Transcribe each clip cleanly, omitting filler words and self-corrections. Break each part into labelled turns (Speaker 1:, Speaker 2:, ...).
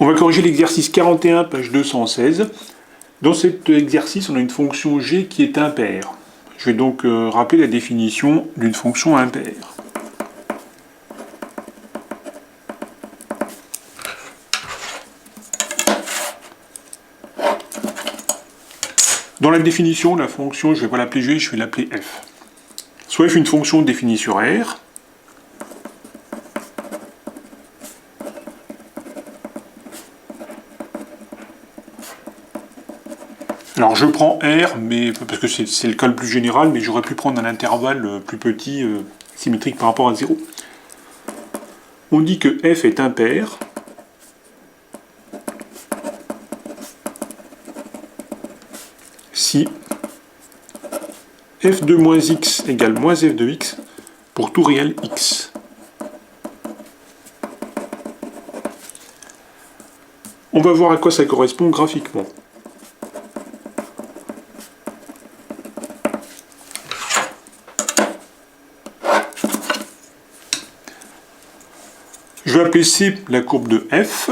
Speaker 1: On va corriger l'exercice 41, page 216. Dans cet exercice, on a une fonction g qui est impaire. Je vais donc rappeler la définition d'une fonction impaire. Dans la définition, la fonction, je ne vais pas l'appeler g, je vais l'appeler f. Soit f est une fonction définie sur R, alors je prends R, mais, parce que c'est le cas le plus général, mais j'aurais pu prendre un intervalle plus petit, symétrique par rapport à 0. On dit que f est impair si f de moins x égale moins f de x pour tout réel x. On va voir à quoi ça correspond graphiquement. Je vais appeler C la courbe de f.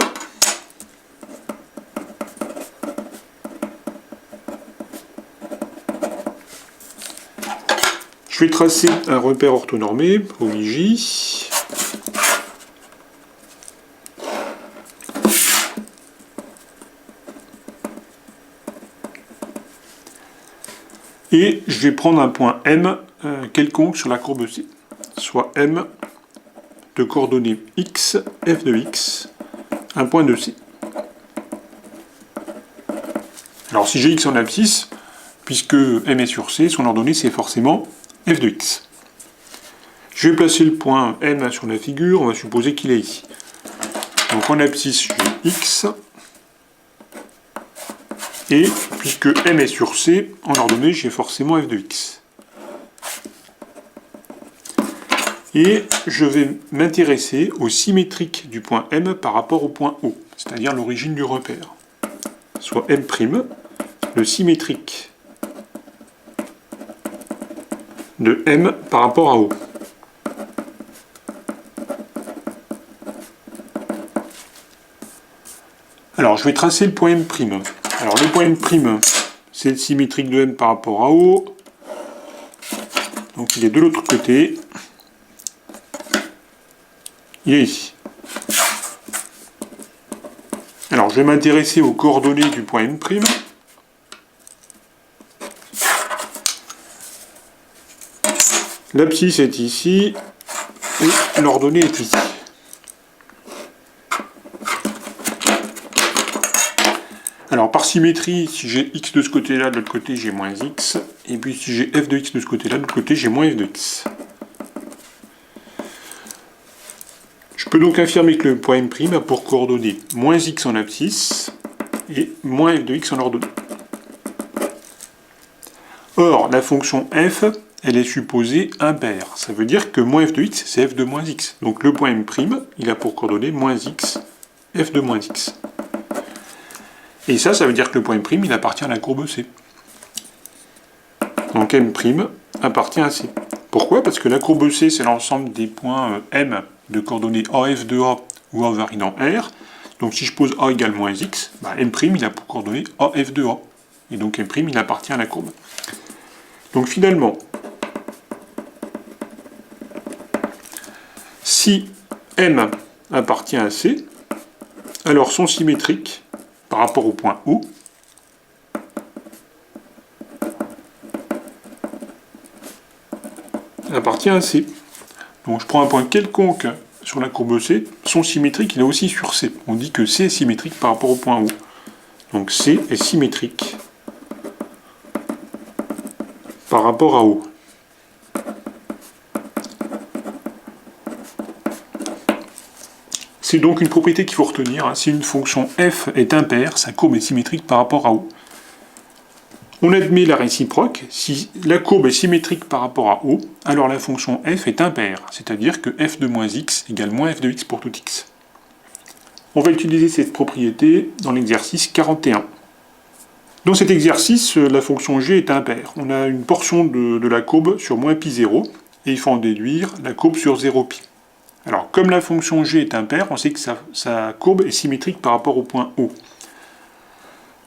Speaker 1: Je vais tracer un repère orthonormé, OIJ. Et je vais prendre un point M quelconque sur la courbe C, soit M de coordonnées x, f de x, un point de C. Alors si j'ai x en abscisse, puisque M est sur C, son ordonnée c'est forcément f de x. Je vais placer le point M sur la figure, on va supposer qu'il est ici. Donc en abscisse j'ai x, et puisque M est sur C, en ordonnée j'ai forcément f de x. Et je vais m'intéresser au symétrique du point M par rapport au point O, c'est-à-dire l'origine du repère. Soit M', le symétrique de M par rapport à O. Alors je vais tracer le point M'. Alors le point M', c'est le symétrique de M par rapport à O. Donc il est de l'autre côté. Il est ici. Alors, je vais m'intéresser aux coordonnées du point M'. L'abscisse est ici, et l'ordonnée est ici. Alors, par symétrie, si j'ai x de ce côté-là, de l'autre côté, j'ai moins x. Et puis, si j'ai f de x de ce côté-là, de l'autre côté, j'ai moins f de x. Je peux donc affirmer que le point M' a pour coordonnées moins x en abscisse et moins f de x en ordonnée. Or, la fonction f, elle est supposée impaire. Ça veut dire que moins f de x, c'est f de moins x. Donc le point M', il a pour coordonnées moins x, f de moins x. Et ça veut dire que le point M', il appartient à la courbe C. Donc M' appartient à C. Pourquoi? Parce que la courbe C, c'est l'ensemble des points M de coordonnées AF de A où A varie dans R. Donc si je pose A égale moins X, M' il a pour coordonnées AF de A. Et donc M' il appartient à la courbe. Donc finalement, si M appartient à C, alors son symétrique par rapport au point O appartient à C. Donc je prends un point quelconque sur la courbe C, son symétrique il est aussi sur C. On dit que C est symétrique par rapport au point O. Donc C est symétrique par rapport à O. C'est donc une propriété qu'il faut retenir. Si une fonction f est impaire, sa courbe est symétrique par rapport à O. On admet la réciproque. Si la courbe est symétrique par rapport à O, alors la fonction f est impaire, c'est-à-dire que f de moins x égale moins f de x pour tout x. On va utiliser cette propriété dans l'exercice 41. Dans cet exercice, la fonction g est impaire. On a une portion de la courbe sur moins pi 0, et il faut en déduire la courbe sur 0 pi. Alors, comme la fonction g est impaire, on sait que sa courbe est symétrique par rapport au point O.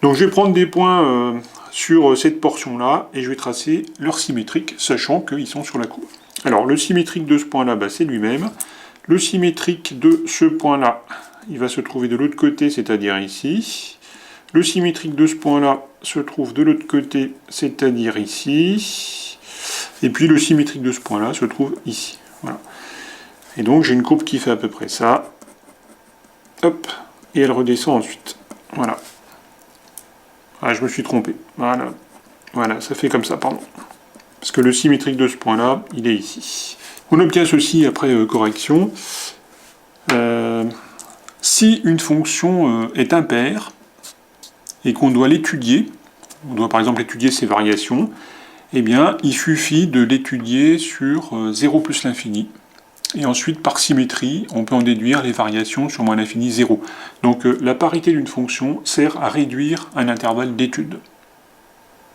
Speaker 1: Donc je vais prendre des points sur cette portion-là, et je vais tracer leur symétrique, sachant qu'ils sont sur la courbe. Alors, le symétrique de ce point-là, c'est lui-même. Le symétrique de ce point-là, il va se trouver de l'autre côté, c'est-à-dire ici. Le symétrique de ce point-là se trouve de l'autre côté, c'est-à-dire ici. Et puis le symétrique de ce point-là se trouve ici. Voilà. Et donc j'ai une courbe qui fait à peu près ça. Hop, et elle redescend ensuite. Voilà. Ah, je me suis trompé. Voilà. Voilà, ça fait comme ça, pardon. Parce que le symétrique de ce point-là, il est ici. On obtient ceci après correction. Si une fonction est impaire, et qu'on doit l'étudier, on doit par exemple étudier ses variations, eh bien, il suffit de l'étudier sur 0 plus l'infini. Et ensuite, par symétrie, on peut en déduire les variations sur moins l'infini 0. Donc la parité d'une fonction sert à réduire un intervalle d'étude.